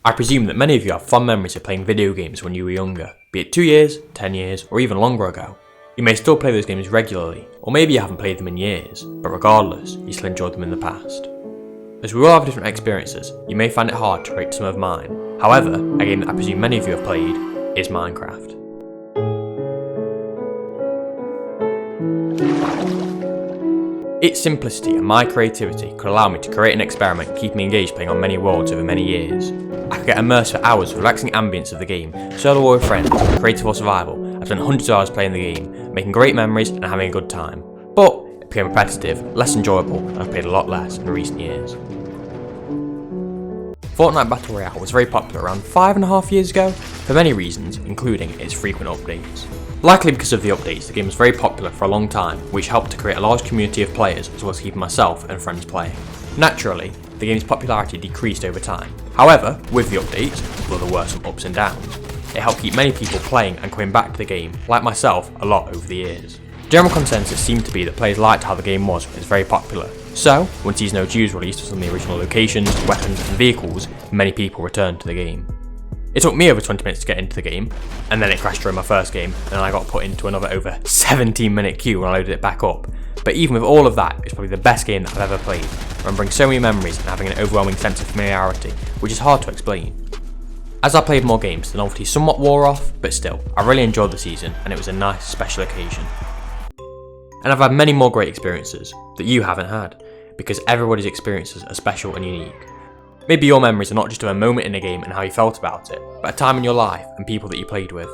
I presume that many of you have fond memories of playing video games when you were younger, be it 2 years, 10 years, or even longer ago. You may still play those games regularly, or maybe you haven't played them in years, but regardless, you still enjoyed them in the past. As we all have different experiences, you may find it hard to rate some of mine. However, a game that I presume many of you have played is Minecraft. Its simplicity and my creativity could allow me to create an experiment and keep me engaged playing on many worlds over many years. I could get immersed for hours with the relaxing ambience of the game, solo or with friends, creative or survival. I spent hundreds of hours playing the game, making great memories and having a good time. But it became repetitive, less enjoyable, and I've played a lot less in recent years. Fortnite Battle Royale was very popular around 5.5 years ago, for many reasons, including its frequent updates. Likely because of the updates, the game was very popular for a long time, which helped to create a large community of players as well as keeping myself and friends playing. Naturally, the game's popularity decreased over time. However, with the updates, although there were some ups and downs, it helped keep many people playing and coming back to the game, like myself, a lot over the years. General consensus seemed to be that players liked how the game was when it was very popular. So, when Season OG was released with some of the original locations, weapons and vehicles, many people returned to the game. It took me over 20 minutes to get into the game, and then it crashed during my first game, and then I got put into another over 17-minute queue when I loaded it back up. But even with all of that, it's probably the best game that I've ever played, remembering so many memories and having an overwhelming sense of familiarity, which is hard to explain. As I played more games, the novelty somewhat wore off, but still, I really enjoyed the season, and it was a nice special occasion. And I've had many more great experiences that you haven't had, because everybody's experiences are special and unique. Maybe your memories are not just of a moment in a game and how you felt about it, but a time in your life and people that you played with.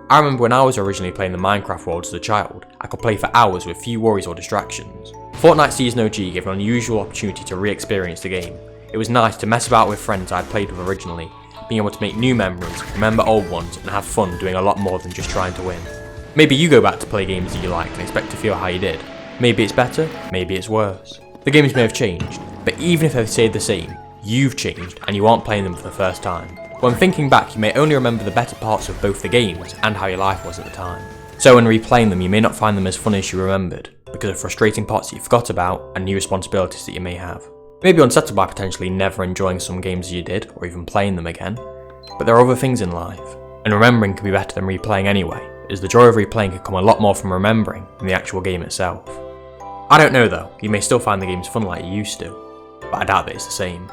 I remember when I was originally playing the Minecraft world as a child, I could play for hours with few worries or distractions. Fortnite Season OG gave an unusual opportunity to re-experience the game. It was nice to mess about with friends I had played with originally, being able to make new memories, remember old ones, and have fun doing a lot more than just trying to win. Maybe you go back to play games that you like and expect to feel how you did. Maybe it's better, maybe it's worse. The games may have changed, but even if they've stayed the same, you've changed and you aren't playing them for the first time. When thinking back, you may only remember the better parts of both the games and how your life was at the time. So when replaying them, you may not find them as fun as you remembered, because of frustrating parts that you forgot about and new responsibilities that you may have. You may be unsettled by potentially never enjoying some games you did, or even playing them again. But there are other things in life, and remembering can be better than replaying anyway, as the joy of replaying can come a lot more from remembering than the actual game itself. I don't know though, you may still find the games fun like you used to, but I doubt that it's the same.